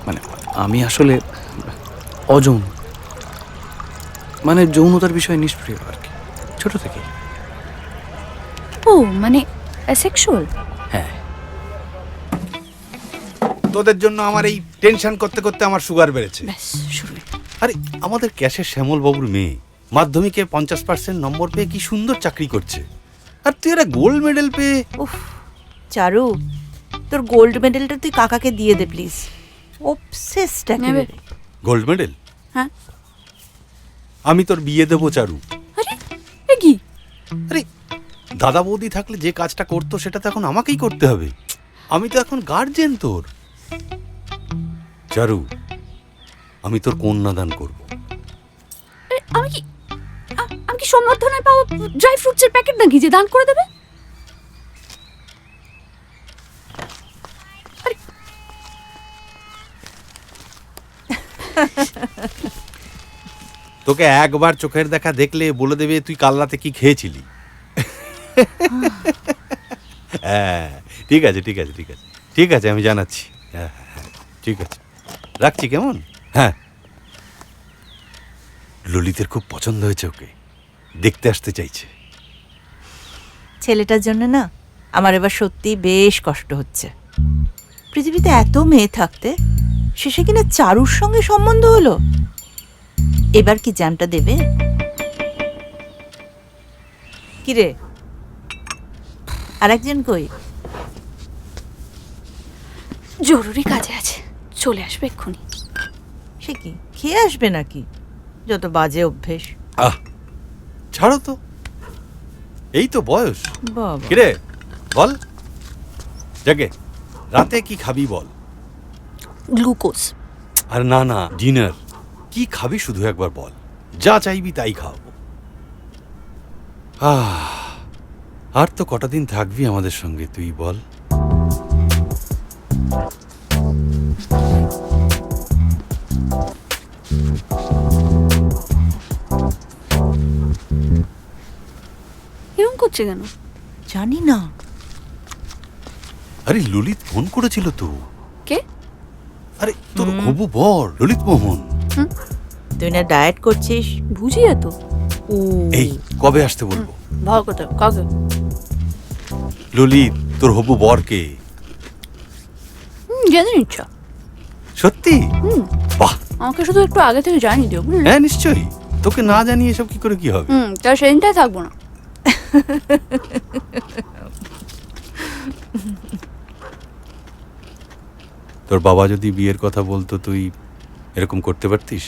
মানে আমি আসলে অযৌন, মানে যৌনতার বিষয়ে নিষ্ক্রিয় আর কি, ছোট থেকে। ও মানে অ্যাসেক্সুয়াল। হ্যাঁ। তোদের জন্য আমার এই টেনশন করতে করতে আমার সুগার বেড়েছে। ব্যাস শুরু। আরে আমাদের ক্যাশের শ্যামল বাবুর মেয়ে মাধ্যমিকে 50% নম্বর পেয়ে কি সুন্দর চাকরি করছে, আর তুই একটা গোল্ড মেডেল পেয়ে। উফ চারু, তোর গোল্ড মেডেলটা তুই কাকাকে দিয়ে দে প্লিজ। অবসেসড একেবারে। Gold medal? হ্যাঁ। আমি তোর বিয়ে দেবো চারু। আরে এ কি? আরে দাদা বৌদি থাকলে যে কাজটা করতো সেটা তো এখন আমাকেই করতে হবে। আমি তো এখন গার্জেন তোর। চারু, আমি তোর কন্যাদান করব। আমি কি সম্বর্ধনায় পাওয়া ড্রাই ফ্রুটসের প্যাকেট নাকি যে দান করে দেবে? তোকে একবার চোখের দেখা দেখলে বলে দেবে তুই কাল রাতে কি খেয়েছিলি। হ্যাঁ ঠিক আছে ঠিক আছে ঠিক আছে ঠিক আছে, আমি জানাচ্ছি। হ্যাঁ হ্যাঁ ঠিক আছে, রাখছি কেমন? হ্যাঁ, ললিতের খুব পছন্দ হয়েছে, ওকে দেখতে আসতে চাইছে। ছেলেটার জন্য না আমার এবার সত্যি বেশ কষ্ট হচ্ছে। পৃথিবীতে এত মেয়ে থাকতে শেষে কিনা চারুর সঙ্গে সম্বন্ধ হলো। এবার কি জ্যামটা দেবে? কিরে আর একজন কই? জরুরি কাজে আছে, চলে আসবে এক্ষুনি। সে কি খেয়ে আসবে নাকি? যত বাজে অভ্যেস। আহ ছাড়ো তো, এই তো বয়স। বাবা কিরে বল, জাগে রাতে কি খাবি বল? গ্লুকোজ। আর না না, ডিনার কি খাবি শুধু একবার বল, যা চাইবি তাই খাওয়াবো। আর তো কটা দিন থাকবি আমাদের সঙ্গে, তুই বল। এরকম করছে কেন? জানি না। আরে ললিত ফোন করেছিল তো। কে? আরে তোর হবু বর ললিত মোহন। তুই না ডায়েট করছিস? বুঝিয়ে তো। ও এই কবে আসতে বলবো? ভালো কথা কাকে? ললিত তোর হবু বরকে। জেনে নিচ্ছা? সত্যি? বাহ, আমাকে শুধু একটু আগে থেকে জানিয়ে দিও। হ্যাঁ নিশ্চয়ই, তোকে না জানিয়ে এসব কি করে কি হবে? তার সেদিনটাই থাকবো না। তোর বাবা যদি বিয়ের কথা বলতো তুই এরকম করতে পারতিস?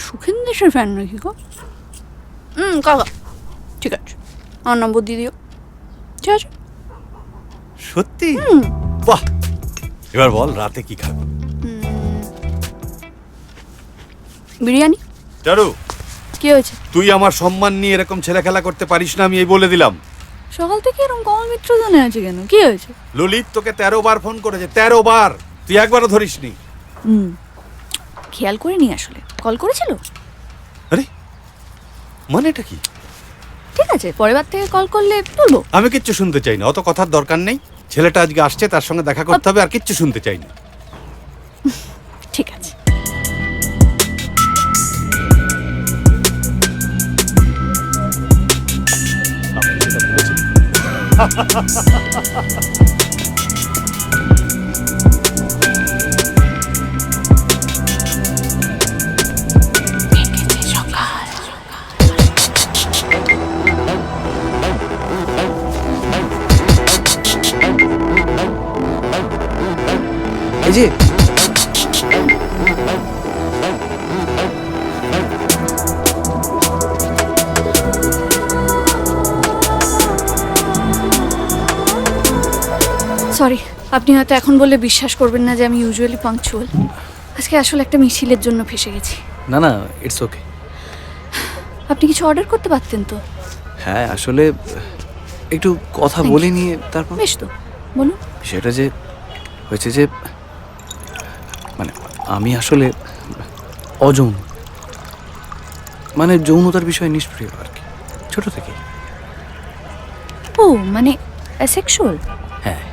সুখেন দেশের ফ্যান নাকি গো? কাকা ঠিক আছে, আমার নম্বর দিয়ে দিও। ঠিক আছে। সত্যি? বাহ, এবার বল রাতে কি খাবি? বিরিয়ানি। চারু, কি হয়েছে? তুই আমার সম্মান নিয়ে এরকম ছেলে খেলা করতে পারিস না, আমি এই বলে দিলাম। সকাল থেকে এরকম কমল মিত্র জানে আছে কেন? কি হয়েছে? ললিত তোকে 13 বার ফোন করেছে, 13 বার, তুই একবারও ধরিসনি। খেয়াল করিনি আসলে। কল করেছিল? আরে মানেটা কি? ঠিক আছে, পরের বার থেকে কল করলে বলবো। আমি কিচ্ছু শুনতে চাই না, অত কথার দরকার নেই। ছেলেটা আজকে আসছে, তার সঙ্গে দেখা করতে হবে, আর কিচ্ছু শুনতে চাই না। ঠিক আছে। এই যে সরি, আপনি হয়তো এখন বললে বিশ্বাস করবেন না যে আমি ইউজুয়ালি পাংচুয়াল। আজকে আসলে একটা মিছিলের জন্য ফেসে গেছি। না না, ইটস ওকে। আপনি কিছু অর্ডার করতে পারতেন তো। হ্যাঁ আসলে একটু কথা Thank বলে you. নিয়ে তারপর। বেশ তো, বলুন। সেটা যে হয়েছে যে মানে আমি আসলে অযৌন, মানে যৌনতার বিষয়ে নিষ্ক্রিয় আর কি, ছোট থেকে। ও মানে অ্যাসেক্সুয়াল। হ্যাঁ,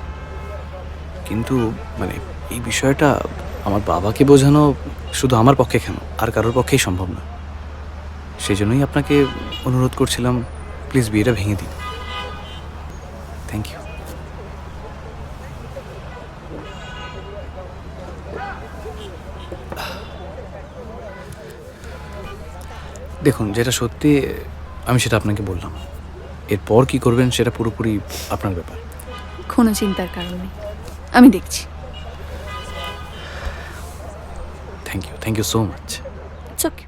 কিন্তু মানে এই বিষয়টা আমার বাবাকে বোঝানো শুধু আমার পক্ষে কেন, আর কারোর পক্ষেই সম্ভব না। সেই জন্যই আপনাকে অনুরোধ করছিলাম, প্লিজ বিয়েটা ভেঙে দিন। Thank you. দেখুন, যেটা সত্যি আমি সেটা আপনাকে বললাম। এরপর কি করবেন সেটা পুরোপুরি আপনার ব্যাপার। কোনো চিন্তার কারণ নেই, আমি দেখছি। Thank you so much. It's okay.